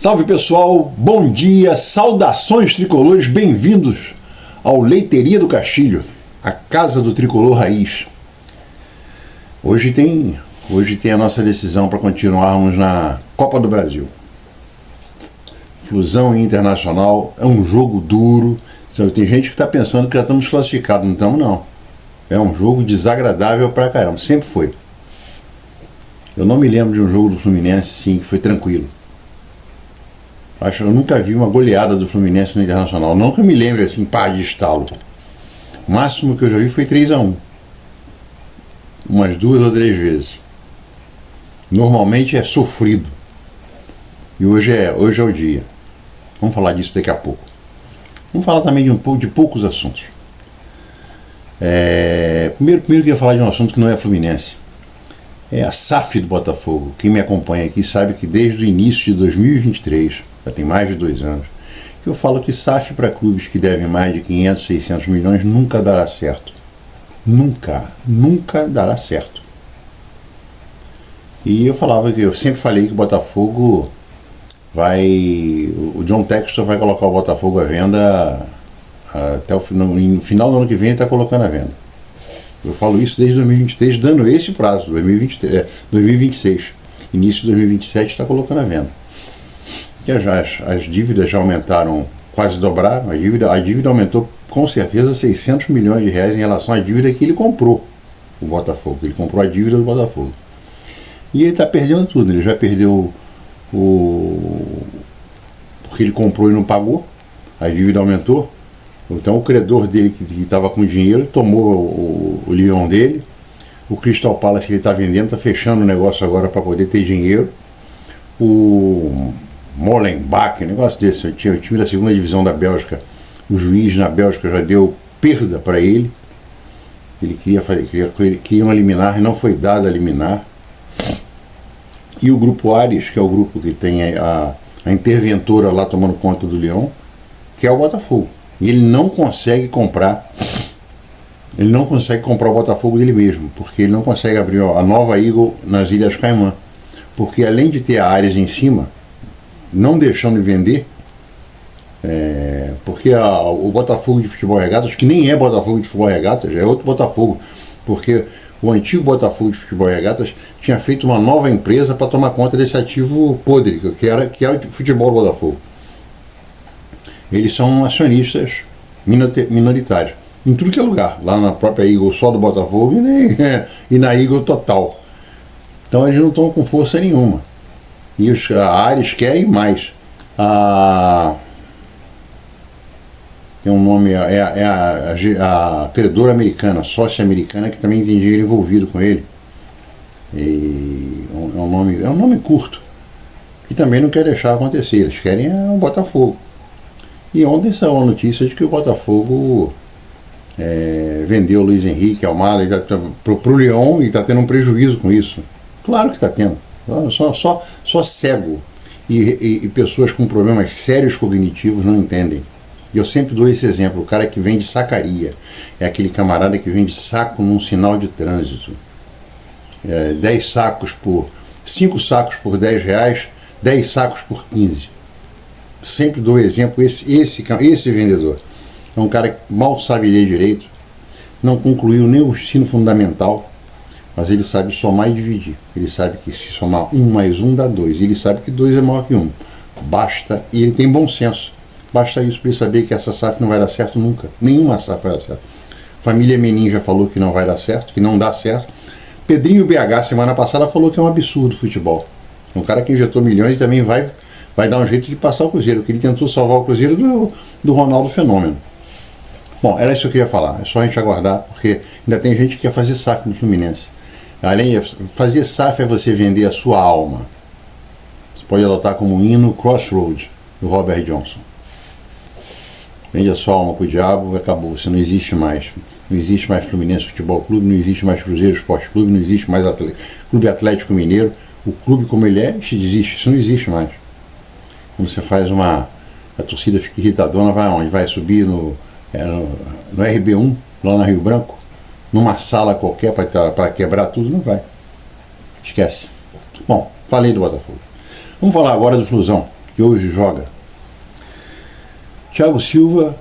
Salve pessoal, bom dia, saudações tricolores, bem-vindos ao Leiteria do Castilho, a casa do tricolor raiz. Hoje tem a nossa decisão para continuarmos na Copa do Brasil. Flusão e Internacional é um jogo duro. Tem gente que está pensando que já estamos classificados, não estamos não. É um jogo desagradável pra caramba, sempre foi. Eu não me lembro de um jogo do Fluminense sim, que foi tranquilo. Acho que eu nunca vi uma goleada do Fluminense no Internacional. Não que eu me lembre assim, pá, de estalo. O máximo que eu já vi foi 3-1. Umas 2 ou 3 vezes. Normalmente é sofrido. E hoje é o dia. Vamos falar disso daqui a pouco. Vamos falar também de poucos assuntos. Primeiro eu queria falar de um assunto que não é Fluminense. É a SAF do Botafogo. Quem me acompanha aqui sabe que desde o início de 2023, já tem mais de 2 anos, que eu falo que SAF para clubes que devem mais de 500, 600 milhões nunca dará certo. Nunca dará certo. E eu sempre falei que o Botafogo o John Textor vai colocar o Botafogo à venda até no final do ano que vem, ele está colocando à venda. Eu falo isso desde 2023, dando esse prazo, 2026. Início de 2027 está colocando à venda. Porque as dívidas já aumentaram, quase dobraram. A dívida aumentou com certeza 600 milhões de reais em relação à dívida que ele comprou, o Botafogo. Ele comprou a dívida do Botafogo. E ele está perdendo tudo. Ele já perdeu porque ele comprou e não pagou. A dívida aumentou. Então o credor dele que estava com dinheiro tomou o Lyon dele. O Crystal Palace que ele está vendendo, está fechando o negócio agora para poder ter dinheiro. O Molenbeek, um negócio desse, o time da segunda divisão da Bélgica, o juiz na Bélgica já deu perda para ele. Ele queria uma liminar e não foi dada a liminar. E o Grupo Ares, que é o grupo que tem a interventora lá tomando conta do Lyon, que é o Botafogo. E ele não consegue comprar o Botafogo dele mesmo, porque ele não consegue abrir a nova Eagle nas Ilhas Caimã. Porque além de ter a Ares em cima, não deixando de vender, porque o Botafogo de Futebol Regatas, que nem é Botafogo de Futebol Regatas, é outro Botafogo, porque o antigo Botafogo de Futebol Regatas tinha feito uma nova empresa para tomar conta desse ativo podre, que era o futebol do Botafogo. Eles são acionistas minoritários em tudo que é lugar, lá na própria Eagle só do Botafogo e na Eagle total. Então eles não estão com força nenhuma. E a Ares quer ir mais. Tem um nome, a credora americana, sócia americana, que também tem dinheiro envolvido com ele. E é um nome curto, que também não quer deixar acontecer. Eles querem o Botafogo. E ontem saiu a notícia de que o Botafogo vendeu o Luiz Henrique Almada para o Lyon e está tendo um prejuízo com isso. Claro que está tendo. Só cego e pessoas com problemas sérios cognitivos não entendem. E eu sempre dou esse exemplo. O cara que vende sacaria é aquele camarada que vende saco num sinal de trânsito. 5 sacos por 10 reais, 10 sacos por 15. Sempre dou exemplo, esse vendedor. É um cara que mal sabe ler direito, não concluiu nem o ensino fundamental, mas ele sabe somar e dividir. Ele sabe que se somar 1 mais 1 dá 2. Ele sabe que 2 é maior que 1. E ele tem bom senso. Basta isso para ele saber que essa SAF não vai dar certo nunca. Nenhuma SAF vai dar certo. Família Menin já falou que não vai dar certo, que não dá certo. Pedrinho BH, semana passada, falou que é um absurdo o futebol. É um cara que injetou milhões e também vai dar um jeito de passar o Cruzeiro, porque ele tentou salvar o Cruzeiro do Ronaldo Fenômeno. Bom, era isso que eu queria falar. É só a gente aguardar, porque ainda tem gente que quer fazer SAF no Fluminense. Além de fazer SAF é você vender a sua alma. Você pode adotar como um hino Crossroads, do Robert Johnson. Vende a sua alma pro diabo, acabou, você não existe mais. Não existe mais Fluminense Futebol Clube, não existe mais Cruzeiro Esporte Clube, não existe mais Clube Atlético Mineiro. O clube como ele é, existe, isso não existe mais. Quando você faz a torcida fica irritadona, vai aonde? Vai subir no RB1, lá na Rio Branco, numa sala qualquer para quebrar tudo? Não vai. Esquece. Bom, falei do Botafogo. Vamos falar agora do Flusão. que hoje joga. Thiago Silva,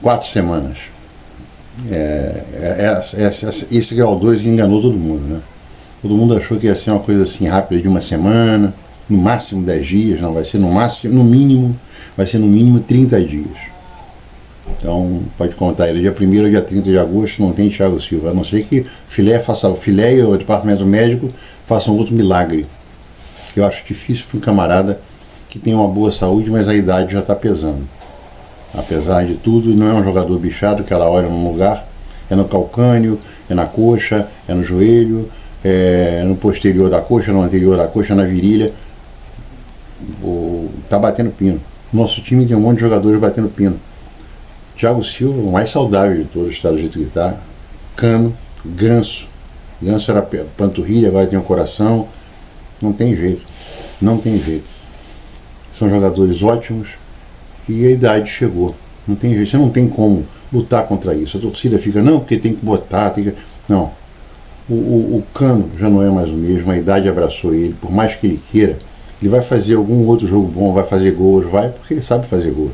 4 semanas. Esse grau 2 enganou todo mundo, né? Todo mundo achou que ia ser uma coisa assim rápida de uma semana, no máximo 10 dias, não, vai ser no máximo, no mínimo 30 dias. Então, pode contar, ele dia 1º ou dia 30 de agosto não tem Thiago Silva, a não ser que o Filé e o departamento médico façam outro milagre. Eu acho difícil para um camarada que tem uma boa saúde, mas a idade já está pesando. Apesar de tudo, não é um jogador bichado que ela olha num lugar, é no calcânio, é na coxa, é no joelho, é no posterior da coxa, no anterior da coxa, na virilha. Tá batendo pino. Nosso time tem um monte de jogadores batendo pino. Thiago Silva, o mais saudável de todos, está do jeito que está. Cano, Ganso. Ganso era panturrilha, agora tem o coração. Não tem jeito. Não tem jeito. São jogadores ótimos e a idade chegou. Não tem jeito. Você não tem como lutar contra isso. A torcida fica, não, porque tem que botar. Não. O Cano já não é mais o mesmo. A idade abraçou ele. Por mais que ele queira, ele vai fazer algum outro jogo bom, vai fazer gols, vai porque ele sabe fazer gol.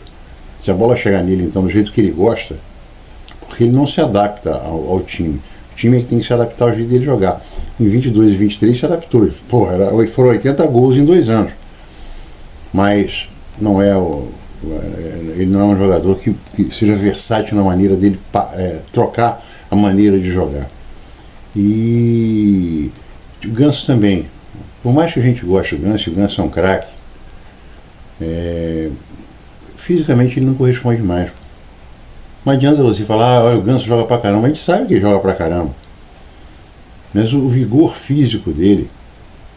Se a bola chegar nele, então, do jeito que ele gosta, porque ele não se adapta ao time. O time é que tem que se adaptar ao jeito dele jogar. Em 22 e 23 se adaptou. Foram 80 gols em 2 anos. Mas não é ele não é um jogador que seja versátil na maneira dele trocar a maneira de jogar. E o Ganso também. Por mais que a gente goste do Ganso, o Ganso é um craque, fisicamente ele não corresponde mais. Não adianta você falar, olha, o Ganso joga pra caramba. A gente sabe que ele joga pra caramba. Mas o vigor físico dele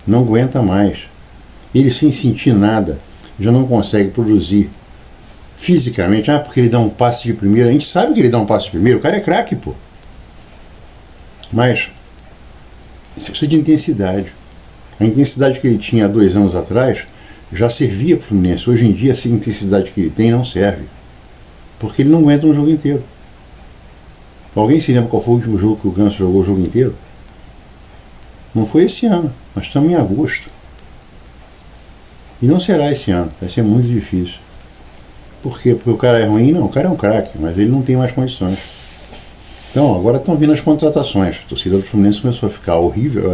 não aguenta mais. Ele, sem sentir nada, já não consegue produzir fisicamente. Porque ele dá um passe de primeira. A gente sabe que ele dá um passe de primeira. O cara é craque, pô. Mas isso precisa de intensidade. A intensidade que ele tinha há 2 anos atrás já servia para o Fluminense. Hoje em dia, essa intensidade que ele tem não serve. Porque ele não aguenta um jogo inteiro. Alguém se lembra qual foi o último jogo que o Ganso jogou o jogo inteiro? Não foi esse ano. Nós estamos em agosto. E não será esse ano. Vai ser muito difícil. Por quê? Porque o cara é ruim? Não, o cara é um craque, mas ele não tem mais condições. Então, agora estão vindo as contratações. A torcida do Fluminense começou a ficar horrível,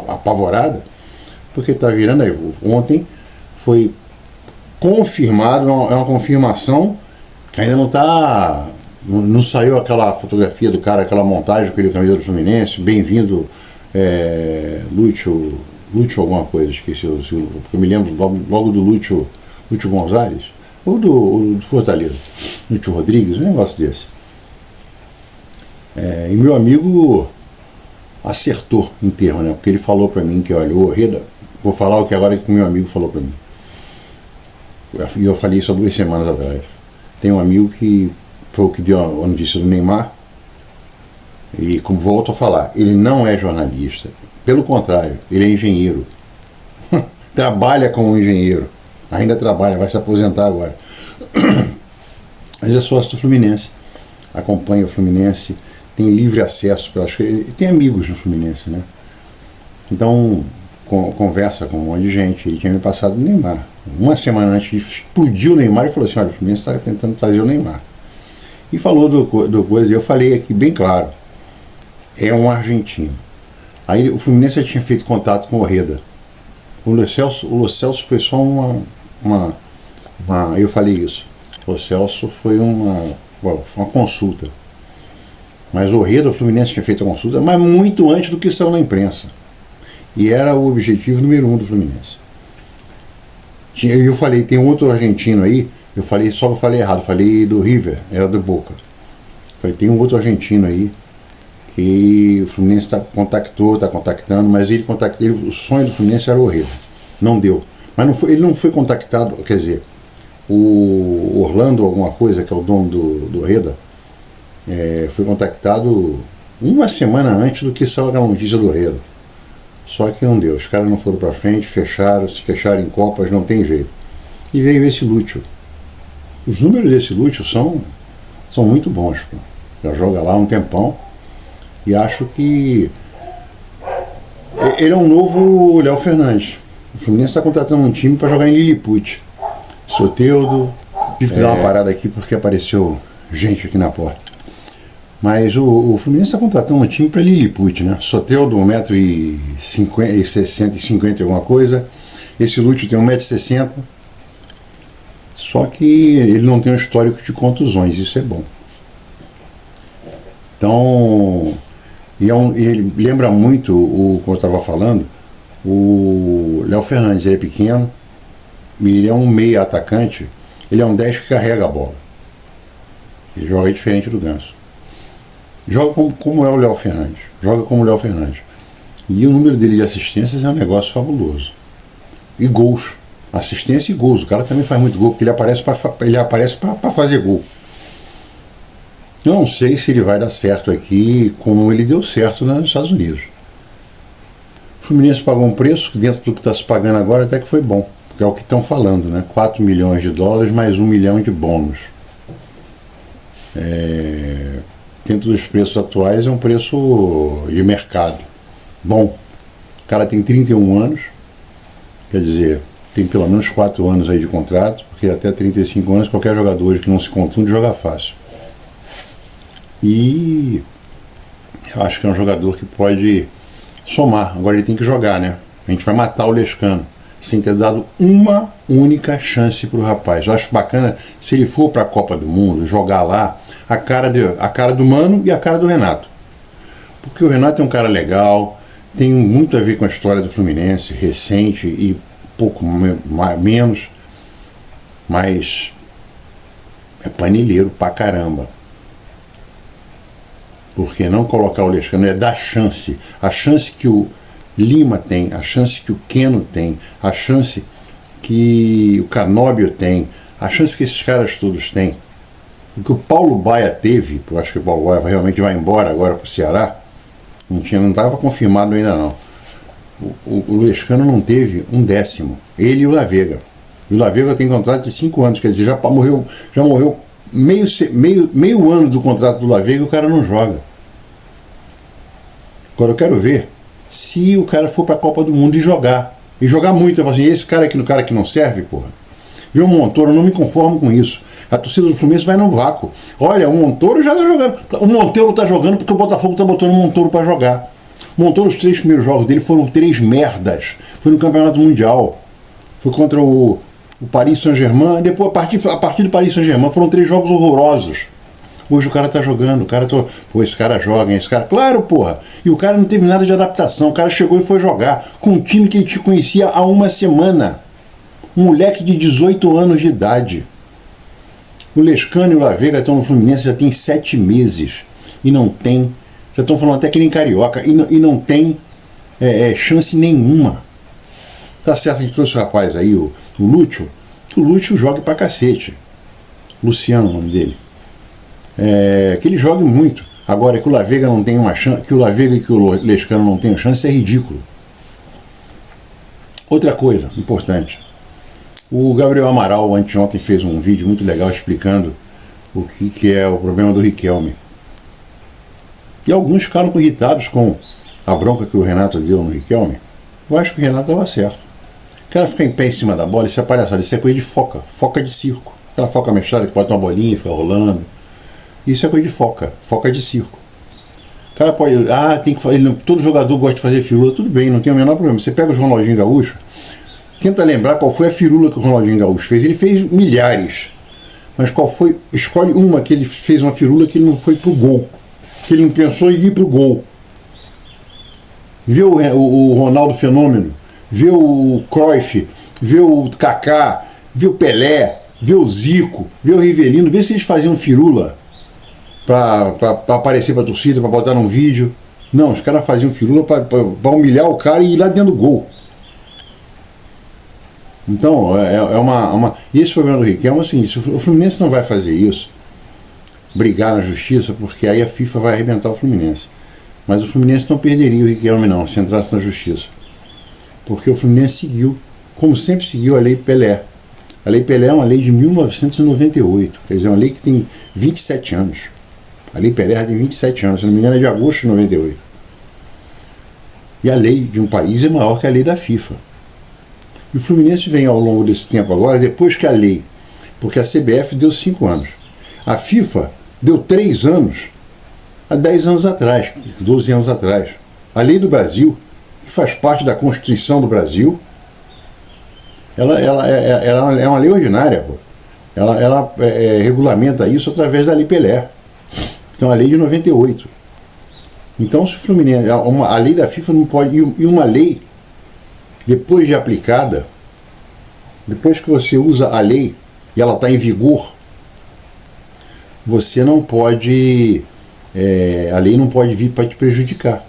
apavorada, porque está virando aí. Ontem foi confirmado, é uma confirmação que ainda não está. Não saiu aquela fotografia do cara, aquela montagem com ele, camisa do Fluminense, bem-vindo, Lúcio alguma coisa, esqueci, porque eu me lembro logo do Lúcio Gonzalez, ou do Fortaleza, Lúcio Rodrigues, um negócio desse. E meu amigo acertou em termo, né? Porque ele falou para mim que, olha, o Orreda, vou falar o que agora que meu amigo falou para mim. E eu falei isso há 2 semanas atrás. Tem um amigo que foi o que deu a notícia do Neymar, e como volto a falar, ele não é jornalista. Pelo contrário, ele é engenheiro. Trabalha como engenheiro. Ainda trabalha, vai se aposentar agora. Mas é sócio do Fluminense. Acompanha o Fluminense, tem livre acesso, tem amigos no Fluminense, né? Então, conversa com um monte de gente. Ele tinha me passado o Neymar. Uma semana antes de explodir o Neymar, ele falou assim, olha, o Fluminense está tentando trazer o Neymar. E falou do coisa, e eu falei aqui bem claro, é um argentino. Aí o Fluminense já tinha feito contato com o Orreda. O Lo Celso foi só eu falei isso. O Lo Celso foi uma consulta. Mas o Orreda, o Fluminense tinha feito a consulta, mas muito antes do que saiu na imprensa. E era o objetivo número 1 do Fluminense. Eu falei, tem outro argentino aí, eu falei errado, falei do River, era do Boca. Falei, tem um outro argentino aí, que o Fluminense está contactando, mas o sonho do Fluminense era o Orreda. Não deu. Mas ele não foi contactado, quer dizer, o Orlando alguma coisa, que é o dono do Orreda, foi contactado uma semana antes do que saiu a notícia do Orreda. Só que não deu, os caras não foram para frente, se fecharam em Copas, não tem jeito. E veio esse Lúcio. Os números desse Lúcio são muito bons, pô. Já joga lá há um tempão. E acho que ele é um novo Léo Fernandes. O Fluminense está contratando um time para jogar em Lilliput. Soteldo. Tive que dar uma parada aqui porque apareceu gente aqui na porta. Mas o Fluminense está contratando um time para Lilliput, né? Soteldo, 1,60 m e 50 alguma coisa. Esse Lúcio tem 1,60 m. Só que ele não tem um histórico de contusões, isso é bom. Então, ele lembra muito, como eu estava falando, o Léo Fernandes. Ele é pequeno, ele é um meia atacante, ele é um 10 que carrega a bola. Ele joga diferente do Ganso. Joga como é o Léo Fernandes. Joga como o Léo Fernandes. E o número dele de assistências é um negócio fabuloso. E gols. Assistência e gols. O cara também faz muito gol, porque ele aparece para fazer gol. Eu não sei se ele vai dar certo aqui como ele deu certo nos Estados Unidos. O Fluminense pagou um preço que dentro do que está se pagando agora até que foi bom. Porque é o que estão falando, né? 4 milhões de dólares mais 1 milhão de bônus. Dentro dos preços atuais é um preço de mercado. Bom, o cara tem 31 anos, quer dizer, tem pelo menos 4 anos aí de contrato, porque até 35 anos qualquer jogador hoje que não se contunde joga fácil. E eu acho que é um jogador que pode somar. Agora ele tem que jogar, né? A gente vai matar o Lescano sem ter dado uma única chance para o rapaz. Eu acho bacana se ele for para a Copa do Mundo, jogar lá a cara do Mano e a cara do Renato. Porque o Renato é um cara legal, tem muito a ver com a história do Fluminense, recente e pouco menos, mas é paneleiro pra caramba. Porque não colocar o Lescano é dar chance. A chance que o Lima tem, a chance que o Keno tem, a chance que o Canóbio tem, a chance que esses caras todos têm. O que o Paulo Baia teve, eu acho que o Paulo Baia realmente vai embora agora para o Ceará, não estava confirmado ainda não. O Lescano não teve um décimo. Ele e o Lavega. E o Lavega tem contrato de 5 anos, quer dizer, já morreu meio ano do contrato do Lavega e o cara não joga. Agora eu quero ver se o cara for para a Copa do Mundo e jogar. E jogar muito. Eu falo assim, esse cara aqui no cara que não serve, porra. Viu o Montoro, eu não me conformo com isso. A torcida do Fluminense vai no vácuo. Olha, o Montoro já tá jogando. O Montoro tá jogando porque o Botafogo tá botando o Montoro para jogar. O Montoro, os 3 primeiros jogos dele foram 3 merdas. Foi no Campeonato Mundial. Foi contra o Paris Saint-Germain. Depois, a partir do Paris Saint-Germain, foram 3 jogos horrorosos. Hoje o cara tá jogando. Pô, esse cara joga, esse cara... Claro, porra. E o cara não teve nada de adaptação. O cara chegou e foi jogar com um time que ele te conhecia há uma semana. Um moleque de 18 anos de idade. O Lescano e o Lavega estão no Fluminense já tem 7 meses. E não tem... Já estão falando até que nem carioca. E não tem chance nenhuma. Tá certo, a gente trouxe o rapaz aí, o Lúcio. Que o Lúcio jogue pra cacete. Luciano, o nome dele. Que ele jogue muito. Agora, que o Lavega não tem uma chance... Que o Lavega e que o Lescano não tenham chance é ridículo. Outra coisa importante. O Gabriel Amaral, anteontem, fez um vídeo muito legal explicando o que é o problema do Riquelme. E alguns ficaram irritados com a bronca que o Renato deu no Riquelme. Eu acho que o Renato estava certo. O cara ficar em pé em cima da bola, isso é palhaçada, isso é coisa de foca de circo. Aquela foca mexada que bota uma bolinha e fica rolando. Isso é coisa de foca de circo. O cara pode... tem que fazer... Todo jogador gosta de fazer firula, tudo bem, não tem o menor problema. Você pega o Ronaldinho Gaúcho, tenta lembrar qual foi a firula que o Ronaldinho Gaúcho fez. Ele fez milhares. Mas qual foi? Escolhe uma que ele fez uma firula que ele não foi pro gol. Que ele não pensou em ir pro gol. Vê o Ronaldo Fenômeno, vê o Cruyff, vê o Kaká, vê o Pelé, vê o Zico, vê o Rivelino, vê se eles faziam firula para aparecer para a torcida, para botar num vídeo. Não, os caras faziam firula para humilhar o cara e ir lá dentro do gol. Então, E esse problema do Riquelme é o seguinte: o Fluminense não vai fazer isso, brigar na justiça, porque aí a FIFA vai arrebentar o Fluminense. Mas o Fluminense não perderia o Riquelme não, se entrasse na justiça. Porque o Fluminense seguiu, como sempre seguiu, a Lei Pelé. A Lei Pelé é uma lei de 1998, quer dizer, uma lei que tem 27 anos. A Lei Pelé tem 27 anos, se não me engano é de agosto de 98. E a lei de um país é maior que a lei da FIFA. E o Fluminense vem ao longo desse tempo agora, depois que a lei, porque a CBF deu 5 anos, a FIFA deu 3 anos, há 10 anos atrás, 12 anos atrás. A lei do Brasil, que faz parte da Constituição do Brasil, ela é uma lei ordinária, pô. Ela regulamenta isso através da Lei Pelé. Então a lei de 98. Então se o Fluminense, a lei da FIFA não pode, e uma lei, depois de aplicada, depois que você usa a lei e ela está em vigor, você não pode, a lei não pode vir para te prejudicar.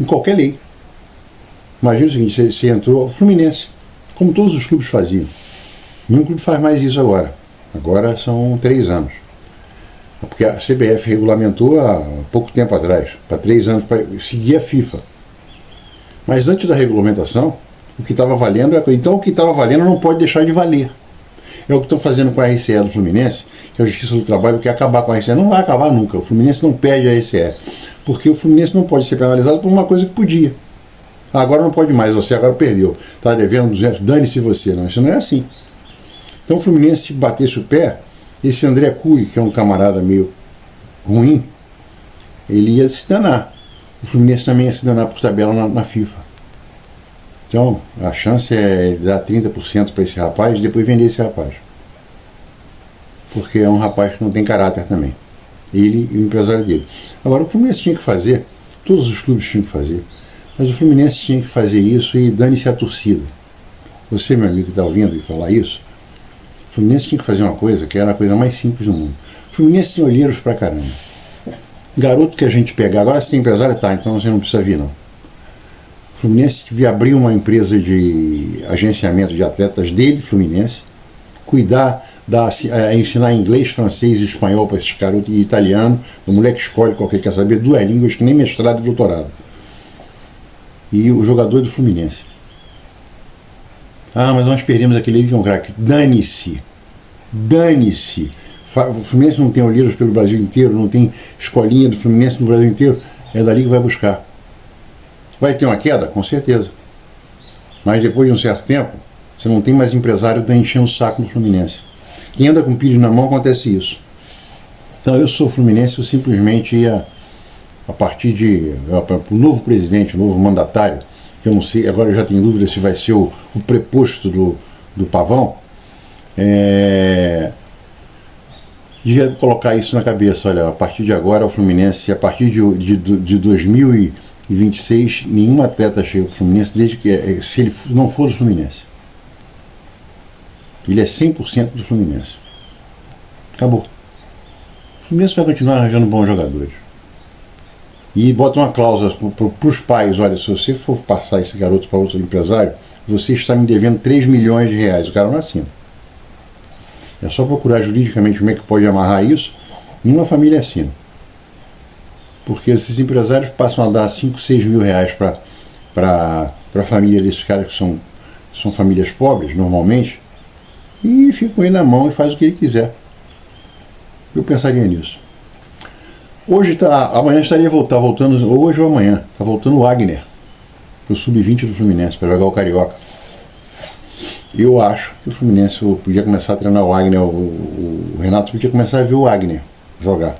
Em qualquer lei. Imagina o seguinte, você entrou, Fluminense, como todos os clubes faziam. Nenhum clube faz mais isso agora. Agora são 3 anos. Porque a CBF regulamentou há pouco tempo atrás, para 3 anos, para seguir a FIFA. Mas antes da regulamentação, o que estava valendo então o que estava valendo não pode deixar de valer. É o que estão fazendo com a RCE do Fluminense, que é a Justiça do Trabalho, que quer acabar com a RCE. Não vai acabar nunca. O Fluminense não perde a RCE. Porque o Fluminense não pode ser penalizado por uma coisa que podia. Agora não pode mais, você agora perdeu. Está devendo 200, dane-se você. Não, isso não é assim. Então o Fluminense, se batesse o pé, esse André Cury, que é um camarada meio ruim, ele ia se danar. O Fluminense também ia se danar por tabela na FIFA. Então, a chance é dar 30% para esse rapaz e depois vender esse rapaz. Porque é um rapaz que não tem caráter também. Ele e o empresário dele. Agora, o Fluminense tinha que fazer, todos os clubes tinham que fazer, mas o Fluminense tinha que fazer isso e dane-se a torcida. Você, meu amigo, que está ouvindo e falar isso, o Fluminense tinha que fazer uma coisa que era a coisa mais simples do mundo. O Fluminense tem olheiros pra caramba. Garoto que a gente pegar, agora se tem empresário, tá, então você não precisa vir não. O Fluminense devia abrir uma empresa de agenciamento de atletas dele, Fluminense, cuidar, ensinar inglês, francês e espanhol para esses garotos e italiano, o moleque escolhe qual que ele quer saber, 2 línguas, que nem mestrado e doutorado. E o jogador do Fluminense. Ah, mas nós perdemos aquele ali que é um craque. Dane-se. Dane-se. O Fluminense não tem olheiros pelo Brasil inteiro, não tem escolinha do Fluminense no Brasil inteiro. É dali que vai buscar. Vai ter uma queda? Com certeza. Mas depois de um certo tempo, você não tem mais empresário que está enchendo o saco do Fluminense. Quem anda com pilho na mão, acontece isso. Então eu sou Fluminense, eu simplesmente ia, a partir de o novo presidente, o novo mandatário, que eu não sei, agora eu já tenho dúvida se vai ser o preposto do Pavão, devia colocar isso na cabeça. Olha, a partir de agora o Fluminense, a partir de 2026, nenhum atleta chega para o Fluminense, desde que, se ele não for do Fluminense. Ele é 100% do Fluminense. Acabou. O Fluminense vai continuar arranjando bons jogadores. E bota uma cláusula para os pais: olha, se você for passar esse garoto para outro empresário, você está me devendo 3 milhões de reais. O cara não assina. É só procurar juridicamente como é que pode amarrar isso. Nenhuma família assina. Porque esses empresários passam a dar 5, 6 mil reais para a família desses caras que são famílias pobres, normalmente, e fica com ele na mão e faz o que ele quiser. Eu pensaria nisso. Amanhã estaria voltando, hoje ou amanhã, está voltando o Wagner, o sub-20 do Fluminense, para jogar o Carioca. Eu acho que o Fluminense podia começar a treinar o Wagner, o Renato podia começar a ver o Wagner jogar.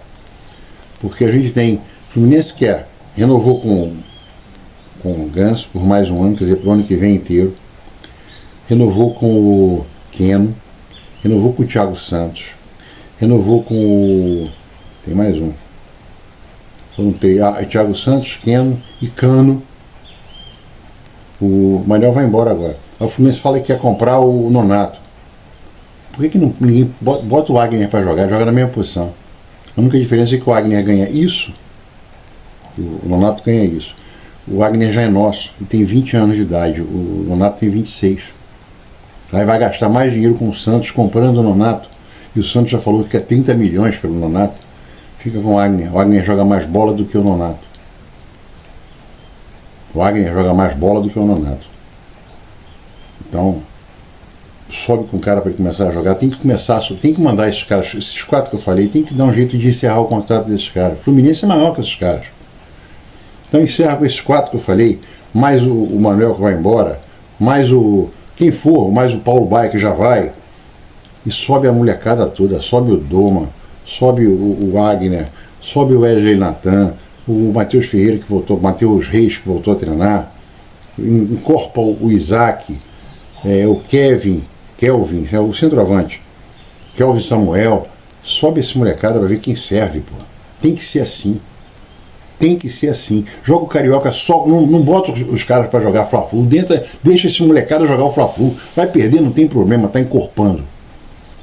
Porque a gente tem, o Fluminense renovou com o Ganso por mais um ano, quer dizer, para o ano que vem inteiro. Renovou com o Keno, renovou com o Thiago Santos, renovou com o... tem mais um. São 3, Thiago Santos, Keno e Cano. O Manuel vai embora agora. O Fluminense fala que quer comprar o Nonato. Por que ninguém bota o Wagner para jogar? Joga na mesma posição. A única diferença é que o Wagner ganha isso, o Nonato ganha isso. O Wagner já é nosso e tem 20 anos de idade. O Nonato tem 26. Aí vai gastar mais dinheiro com o Santos comprando o Nonato. E o Santos já falou que quer 30 milhões pelo Nonato. Fica com o Wagner. O Wagner joga mais bola do que o Nonato. O Wagner joga mais bola do que o Nonato. Então, sobe com o cara para ele começar a jogar. Tem que mandar esses caras, esses 4 que eu falei, tem que dar um jeito de encerrar o contrato desses caras. O Fluminense é maior que esses caras. Então encerra com esses 4 que eu falei, mais o Manuel que vai embora, mais o quem for, mais o Paulo Baia que já vai, e sobe a molecada toda, sobe o Doma, sobe o Wagner, sobe o Wesley Natan, o Matheus Ferreira que voltou, Matheus Reis que voltou a treinar, incorpora o Isaac, o Kelvin, o centroavante, Kelvin Samuel, sobe esse molecada para ver quem serve, pô. Tem que ser assim. Tem que ser assim. Joga o Carioca só, não bota os caras para jogar Fla-Flu, deixa esse molecada jogar o Fla-Flu. Vai perder, não tem problema, tá encorpando.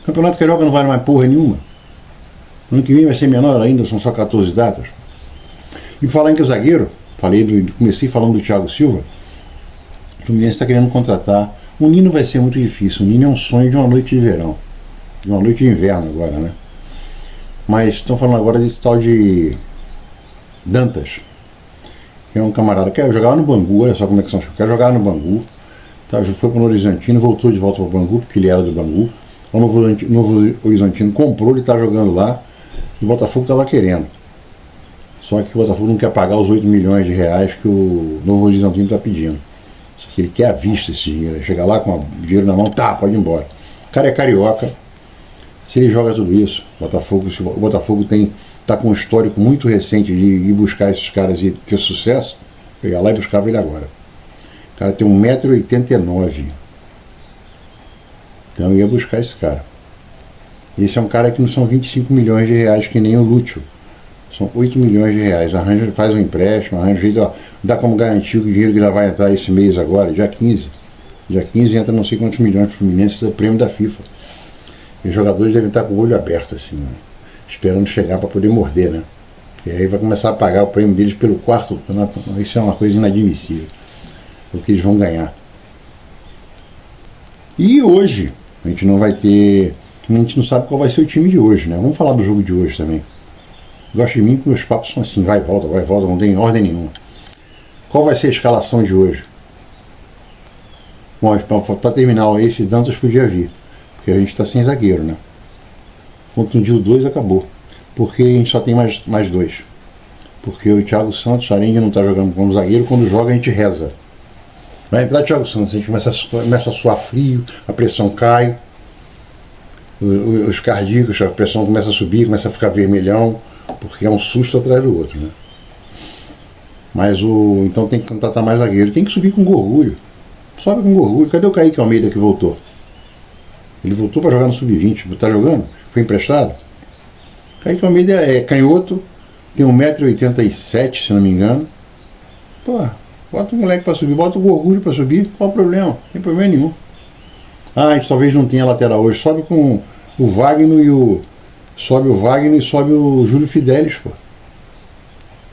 O Campeonato Carioca não vale mais porra nenhuma. Ano que vem vai ser menor ainda, são só 14 datas. E por falar em que zagueiro, comecei falando do Thiago Silva, o Fluminense está querendo contratar. O Nino vai ser muito difícil. O Nino é um sonho de uma noite de verão. De uma noite de inverno agora, né? Mas estão falando agora desse tal de Dantas, que é um camarada que quer jogar no Bangu, olha só como é que são as coisas, quer jogar no Bangu, tá? Foi para o Horizontino, voltou de volta para o Bangu, porque ele era do Bangu. O Novo Horizontino comprou, ele está jogando lá, e o Botafogo estava querendo. Só que o Botafogo não quer pagar os 8 milhões de reais que o Novo Horizontino está pedindo. Só que ele quer à vista esse dinheiro, chegar lá com o dinheiro na mão, tá, pode ir embora. O cara é carioca, se ele joga tudo isso, o Botafogo está com um histórico muito recente de ir buscar esses caras e ter sucesso, eu ia lá e buscava ele agora. O cara tem 1,89 m. Então eu ia buscar esse cara. Esse é um cara que não são 25 milhões de reais que nem o Lúcio. São 8 milhões de reais. Faz um empréstimo, arranja um jeito, dá como garantia o dinheiro que já vai entrar esse mês agora, dia 15. Dia 15 entra não sei quantos milhões para o Fluminense, é prêmio da FIFA. E os jogadores devem estar com o olho aberto, assim, né? Esperando chegar para poder morder, né? E aí vai começar a pagar o prêmio deles pelo quarto. Isso é uma coisa inadmissível. O que eles vão ganhar. E hoje, a gente não vai ter. A gente não sabe qual vai ser o time de hoje, né? Vamos falar do jogo de hoje também. Gosto de mim porque meus papos são assim, vai e volta, não tem ordem nenhuma. Qual vai ser a escalação de hoje? Bom, para terminar, esse Dantas podia vir. Porque a gente está sem zagueiro, né? Contundiu 2, acabou. Porque a gente só tem mais 2. Porque o Thiago Santos, além de não estar jogando como zagueiro, quando joga a gente reza. Vai entrar o Thiago Santos, a gente começa a suar frio, a pressão cai, os cardíacos, a pressão começa a subir, começa a ficar vermelhão, porque é um susto atrás do outro, né? Mas então tem que contratar mais zagueiro, tem que subir com orgulho. Sobe com orgulho. Cadê o Kaique Almeida que voltou? Ele voltou para jogar no Sub-20, está jogando? Foi emprestado? Kaique Almeida é canhoto, tem 1,87 m, se não me engano. Pô, bota o moleque para subir, bota o orgulho para subir, qual o problema? Não tem problema nenhum. A gente talvez não tenha lateral hoje, sobe com o Wagner sobe o Wagner e sobe o Júlio Fidelis, pô.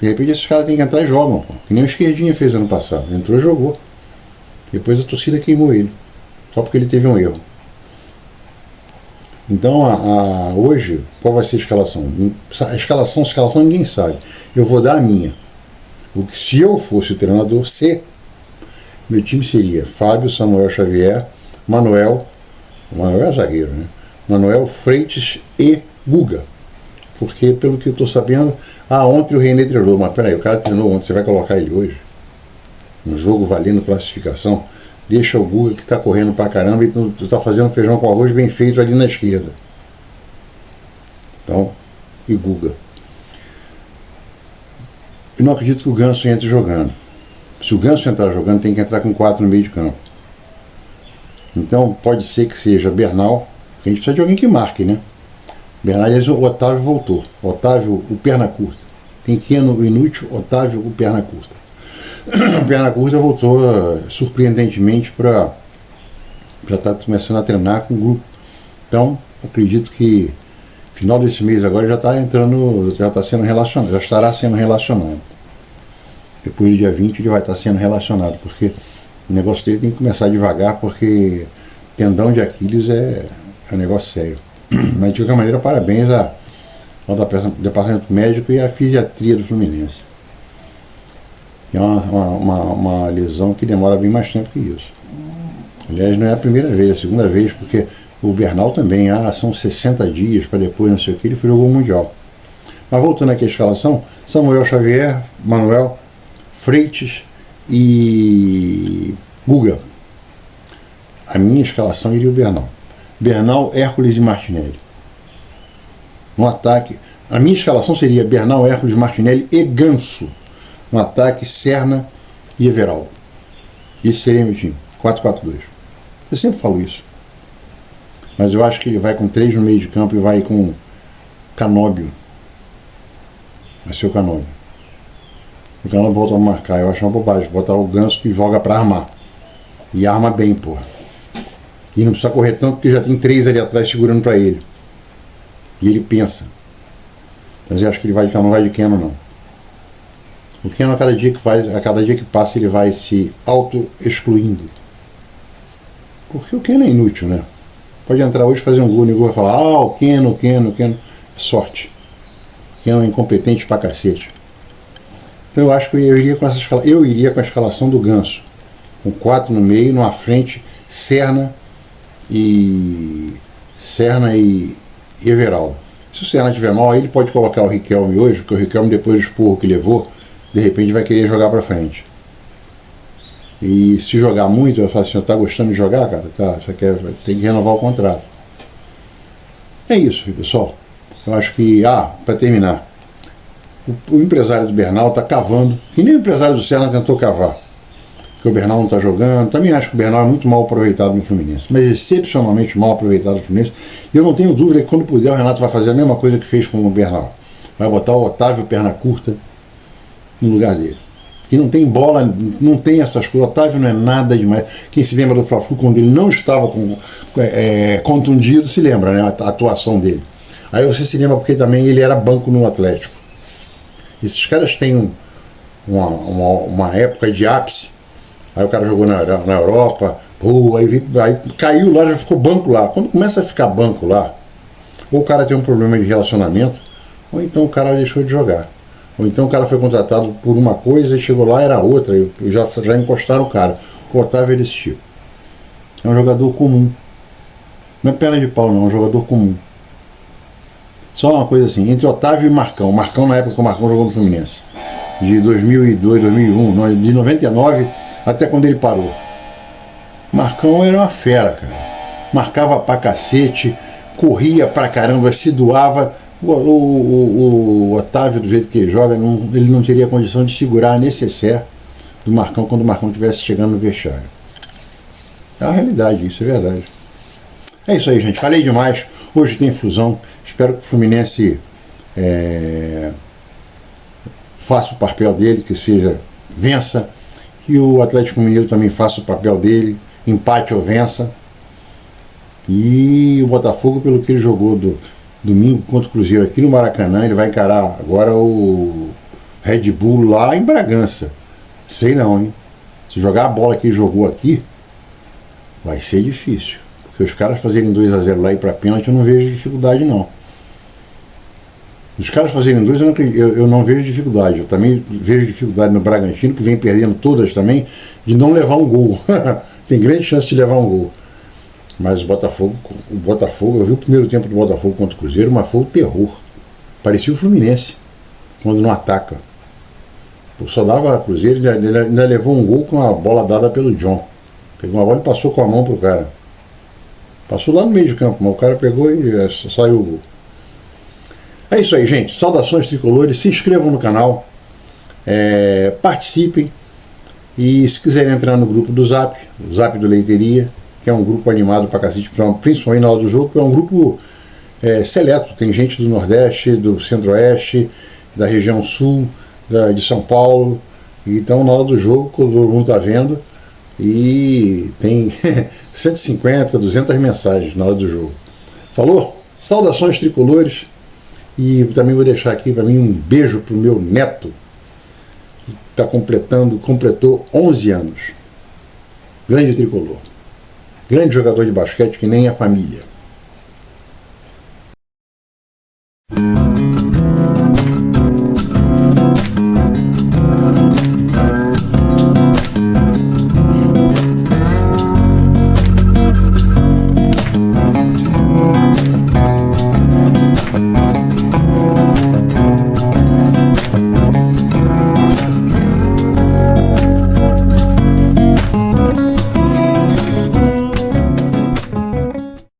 De repente esses caras têm que entrar e jogam, pô. Que nem o Esquerdinha fez ano passado, entrou e jogou. Depois a torcida queimou ele, só porque ele teve um erro. Então, hoje, qual vai ser a escalação? A escalação ninguém sabe. Eu vou dar a minha. Se eu fosse o treinador, meu time seria Fábio, Samuel Xavier, Manuel é zagueiro, né? Manuel, Freitas e Guga. Porque, pelo que eu estou sabendo, ontem o René treinou, mas peraí, o cara treinou ontem, você vai colocar ele hoje? Um jogo valendo classificação? Deixa o Guga que está correndo pra caramba e tu está fazendo feijão com arroz bem feito ali na esquerda. Então, e Guga. Eu não acredito que o Ganso entre jogando. Se o Ganso entrar jogando, tem que entrar com 4 no meio de campo. Então, pode ser que seja Bernal, porque a gente precisa de alguém que marque, né? Bernal, aliás, o Otávio voltou. Otávio, o perna curta. Tem Keno, o inútil, Otávio, o perna curta. O perna curta voltou surpreendentemente para estar começando a treinar com o grupo. Então, acredito que final desse mês agora já está sendo relacionado, já estará sendo relacionado. Depois do dia 20 ele vai estar sendo relacionado, porque o negócio dele tem que começar devagar, porque tendão de Aquiles é um negócio sério. Mas de qualquer maneira, parabéns ao departamento médico e à fisiatria do Fluminense. É uma lesão que demora bem mais tempo que isso. Aliás, não é a primeira vez, é a segunda vez, porque o Bernal também, são 60 dias para depois, não sei o que, ele jogou o Mundial. Mas voltando aqui à escalação, Samuel Xavier, Manuel, Freitas e Guga. a minha escalação iria o Bernal. Bernal, Hércules e Martinelli. No ataque, a minha escalação seria Bernal, Hércules, Martinelli e Ganso. No ataque, Serna e Everaldo. Esse seria meu time, 4-4-2. Eu sempre falo isso. Mas eu acho que ele vai com 3 no meio de campo e vai com Canóbio. Vai ser o Canóbio. O Canóbio volta a marcar. Eu acho uma bobagem botar o Ganso que joga pra armar. E arma bem, porra. E não precisa correr tanto porque já tem 3 ali atrás segurando pra ele. E ele pensa. Mas eu acho que ele não vai de Keno, não. O Keno, a cada dia que passa, ele vai se auto-excluindo. Porque o Keno é inútil, né? Pode entrar hoje e fazer um gol, o nego vai falar, o Keno. Sorte. O Keno é incompetente pra cacete. Então eu acho que eu iria com a escalação do Ganso. Com 4 no meio, na frente, Serna e Everaldo. Se o Serna tiver mal, aí ele pode colocar o Riquelme hoje, porque o Riquelme, depois do esporro que levou, de repente vai querer jogar pra frente. E se jogar muito, eu falo assim, tá gostando de jogar, cara? Tá, você tem que renovar o contrato. É isso, pessoal. Eu acho que, para terminar, o empresário do Bernal tá cavando, que nem o empresário do Serna tentou cavar. Porque o Bernal não está jogando. Também acho que o Bernal é muito mal aproveitado no Fluminense, mas excepcionalmente mal aproveitado no Fluminense. E eu não tenho dúvida que quando puder o Renato vai fazer a mesma coisa que fez com o Bernal. Vai botar o Otávio perna curta no lugar dele. Que não tem bola, não tem essas coisas. O Otávio não é nada demais. Quem se lembra do Fla-Flu quando ele não estava contundido, se lembra, né? A atuação dele. Aí você se lembra porque também ele era banco no Atlético. Esses caras têm uma época de ápice. Aí o cara jogou na Europa, aí caiu lá, já ficou banco lá. Quando começa a ficar banco lá, ou o cara tem um problema de relacionamento, ou então o cara deixou de jogar. Ou então o cara foi contratado por uma coisa e chegou lá, era outra, e já encostaram o cara. O Otávio é desse tipo. É um jogador comum. Não é perna de pau, não, é um jogador comum. Só uma coisa assim, entre Otávio e Marcão. Marcão, na época que o Marcão jogou no Fluminense. De 2002, 2001, de 99 até quando ele parou. Marcão era uma fera, cara. Marcava pra cacete, corria pra caramba, se doava. O Otávio, do jeito que ele joga, ele não teria condição de segurar a necessaire do Marcão quando o Marcão estivesse chegando no vestiário. É uma realidade, isso é verdade. É isso aí, gente. Falei demais. Hoje tem fusão. Espero que o Fluminense faça o papel dele, que seja vença. Que o Atlético Mineiro também faça o papel dele, empate ou vença. E o Botafogo, pelo que ele jogou domingo contra o Cruzeiro aqui no Maracanã, ele vai encarar agora o Red Bull lá em Bragança. Sei não, hein? Se jogar a bola que ele jogou aqui, vai ser difícil. Porque os caras fazerem 2-0 lá e ir pra pênalti, eu não vejo dificuldade, não. Os caras fazerem 2, eu não vejo dificuldade. Eu também vejo dificuldade no Bragantino, que vem perdendo todas também, de não levar um gol. Tem grande chance de levar um gol. Mas o Botafogo, eu vi o primeiro tempo do Botafogo contra o Cruzeiro, mas foi o terror. Parecia o Fluminense, quando não ataca. Só dava a Cruzeiro, ele ainda levou um gol com a bola dada pelo John. Pegou uma bola e passou com a mão pro cara. Passou lá no meio de campo, mas o cara pegou e saiu o gol. É isso aí, gente. Saudações tricolores. Se inscrevam no canal. Participem. E se quiserem entrar no grupo do Zap, o Zap do Leiteria, que é um grupo animado pra cacete, principalmente na hora do jogo, que é um grupo seleto. Tem gente do Nordeste, do Centro-Oeste, da região Sul, de São Paulo. Então, na hora do jogo, todo mundo tá vendo. E tem 150, 200 mensagens na hora do jogo. Falou? Saudações tricolores. E também vou deixar aqui para mim um beijo pro meu neto, que completou 11 anos. Grande tricolor. Grande jogador de basquete que nem a família.